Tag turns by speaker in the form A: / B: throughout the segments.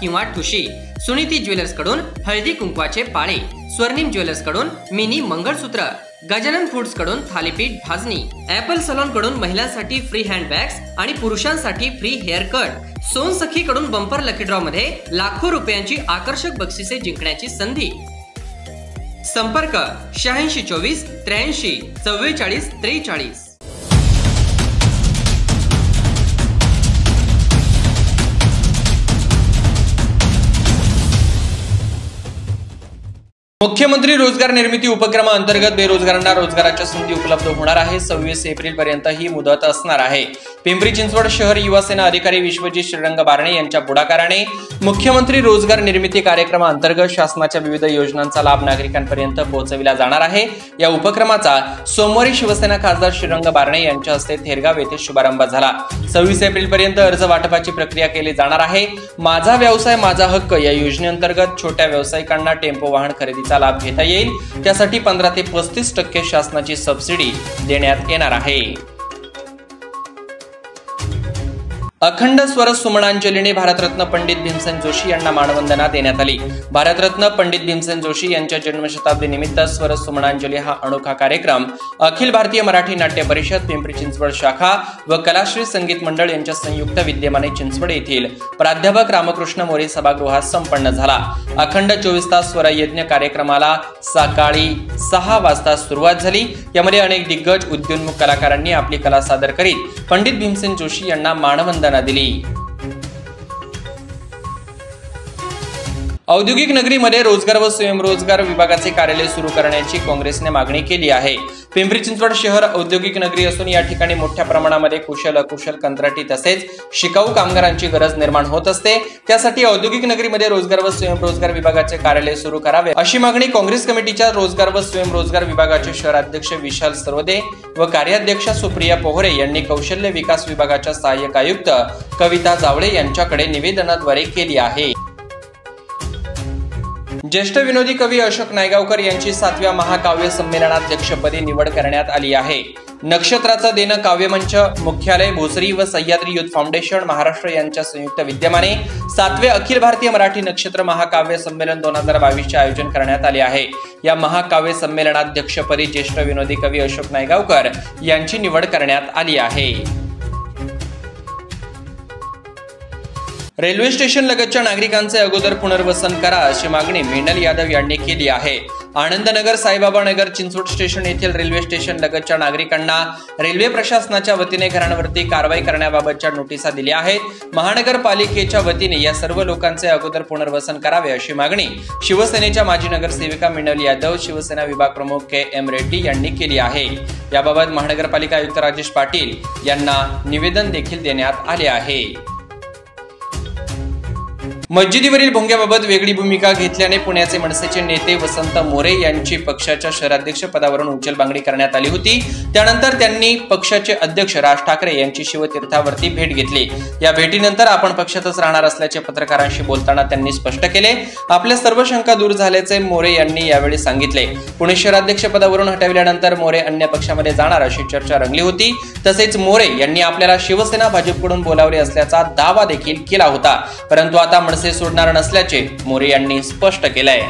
A: किंवा ठुशी, सुनीती ज्वेलर्स कडून हळदी कुंकवाचे पाळे, स्वर्णिम ज्वेलर्स कडून मिनी मंगळसूत्र, गजानन फूड्स कडून थालीपीठ भाजणी, ॲपल सलॉन कडून महिलांसाठी फ्री हँडबॅग्स आणि पुरुषांसाठी फ्री हेअर कट, सोनसखी कडून बंपर लकी ड्रॉ मध्ये लाखो रुपयांची आकर्षक बक्षिसे जिंकण्याची संधी। संपर्क 8624 83 44 43।
B: मुख्यमंत्री रोजगार निर्मिती उपक्रमाअंतर्गत बेरोजगारांना रोजगाराच्या संधी उपलब्ध होणार आहे। 26 एप्रिल पर्यंत ही मुदत असणार आहे। पिंपरी चिंचवड शहर युवा सेना अधिकारी विश्वजित श्रीरंग बारणे यांच्या पुढाकाराने मुख्यमंत्री रोजगार निर्मिती कार्यक्रमाअंतर्गत शासनाच्या विविध योजनांचा लाभ नागरिकांपर्यंत पोहोचविला जाणार आहे। या उपक्रमाचा सोमवारी शिवसेना खासदार श्रीरंग बारणे यांच्या हस्ते थेरगाव येथे शुभारंभ झाला। 26 एप्रिल पर्यंत अर्ज वाटपाची प्रक्रिया केली जाणार आहे। माझा व्यवसाय माझा हक्क या योजनेअंतर्गत छोट्या व्यावसायिकांना टेम्पो वाहन खरेदीचा लाभ घेता येईल। त्यासाठी 15 ते 35% शासनाची सबसिडी देण्यात येणार आहे। अखंड स्वर सुमनांजलीने भारतरत्न पंडित भीमसेन जोशी यांना मानवंदना देण्यात आली। भारतरत्न पंडित भीमसेन जोशी यांच्या जन्मशताब्दी निमित्त स्वर सुमनांजली हा अनोखा कार्यक्रम अखिल भारतीय मराठी नाट्य परिषद पिंपरी चिंचवड शाखा व कलाश्री संगीत मंडळ यांच्या संयुक्त विद्यमाने चिंचवड येथील प्राध्यापक रामकृष्ण मोरे सभागृहात संपन्न झाला। अखंड 24 तास स्वर यज्ञ कार्यक्रमाला सकाळी 6 वाजता सुरुवात झाली। यामध्ये अनेक दिग्गज उद्योन्मुख कलाकारांनी आपली कला सादर करीत पंडित भीमसेन जोशी यांना मानवंदना दिली। औद्योगिक नगरीमध्ये रोजगार व स्वयंरोजगार विभागाचे कार्यालय सुरू करण्याची काँग्रेसने मागणी केली आहे। पिंपरी चिंचवड शहर औद्योगिक नगरी असून या ठिकाणी मोठ्या प्रमाणामध्ये कुशल अकुशल कंत्राटी तसेच शिकाऊ कामगारांची गरज निर्माण होत असते। त्यासाठी औद्योगिक नगरीमध्ये रोजगार व स्वयंरोजगार विभागाचे कार्यालय सुरू करावे अशी मागणी काँग्रेस कमिटीच्या रोजगार व स्वयंरोजगार विभागाचे शहराध्यक्ष विशाल सरवदे व कार्याध्यक्षा सुप्रिया पोहरे यांनी कौशल्य विकास विभागाच्या सहाय्यक आयुक्त कविता जावळे यांच्याकडे निवेदनाद्वारे केली आहे। ज्येष्ठ विनोदी कवी अशोक नायगावकर यांची 7व्या महाकाव्य संमेलनाध्यक्षपदी निवड करण्यात आली आहे। नक्षत्राचा देणं काव्यमंच मुख्यालय भोसरी व सह्याद्री युथ फाउंडेशन महाराष्ट्र यांच्या संयुक्त विद्यमाने 7वे अखिल भारतीय मराठी नक्षत्र महाकाव्य संमेलन 2022 चे आयोजन करण्यात आले आहे। या महाकाव्य संमेलनाध्यक्षपदी ज्येष्ठ विनोदी कवी अशोक नायगावकर यांची निवड करण्यात आली आहे। रेल्वे स्टेशन लगतच्या नागरिकांचे अगोदर पुनर्वसन करा अशी मागणी मृणाल यादव यांनी केली आहे। आनंदनगर साईबाबा नगर चिंचवड स्टेशन येथील रेल्वे स्टेशन लगतच्या नागरिकांना रेल्वे प्रशासनाच्या वतीने घरांवरती कारवाई करण्याबाबतच्या नोटिसा दिल्या आहेत। महानगरपालिकेच्या वतीने या सर्व लोकांचे अगोदर पुनर्वसन करावे अशी मागणी शिवसेनेच्या माजी नगरसेविका मृणाल यादव, शिवसेना विभाग प्रमुख के.एम. रेड्डी यांनी केली आहे। याबाबत महानगरपालिका आयुक्त राजेश पाटील यांना निवेदन देखील देण्यात आले आहे। मस्जिदीवरील भोंग्याबाबत वेगळी भूमिका घेतल्याने पुण्याचे मनसेचे नेते वसंत मोरे यांची पक्षाच्या शहराध्यक्ष पदावरून उचलबांगडी करण्यात आली होती। त्यानंतर त्यांनी पक्षाचे अध्यक्ष राज ठाकरे यांची शिवतीर्थावरती भेट घेतली। या भेटीनंतर आपण पक्षातच राहणार असल्याचे पत्रकारांशी बोलताना त्यांनी स्पष्ट केले। आपल्या सर्व शंका दूर झाल्याचे मोरे यांनी यावेळी सांगितले। पुणे शहराध्यक्ष पदावरून हटविल्यानंतर मोरे अन्य पक्षामध्ये जाणार अशी चर्चा रंगली होती। तसेच मोरे यांनी आपल्याला शिवसेना भाजपकडून बोलावले असल्याचा दावा देखील केला होता, परंतु आता मनसे सोडणार नसल्याचे मोरे यांनी स्पष्ट केलंय।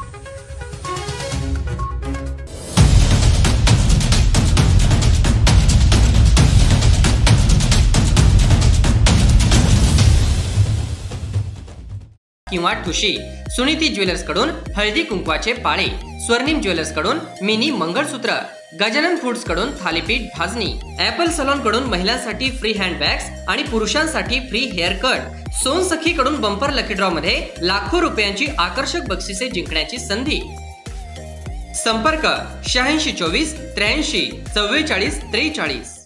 A: किंवा ठुशी, सुनीती ज्वेलर्स कडून हळदी कुंकवाचे पाळे, स्वर्णिम ज्वेलर्स कडून मिनी मंगळसूत्र, गजानन फूड्स कडून थालीपीठ भाजणी, ॲपल सलॉन कडून महिलांसाठी फ्री हँडबॅग्स आणि पुरुषांसाठी फ्री हेअर कट, सोनसखी कडून बंपर लकी ड्रॉ मध्ये लाखो रुपयांची आकर्षक बक्षिसे जिंकण्याची संधी। संपर्क 8624 83 44 43।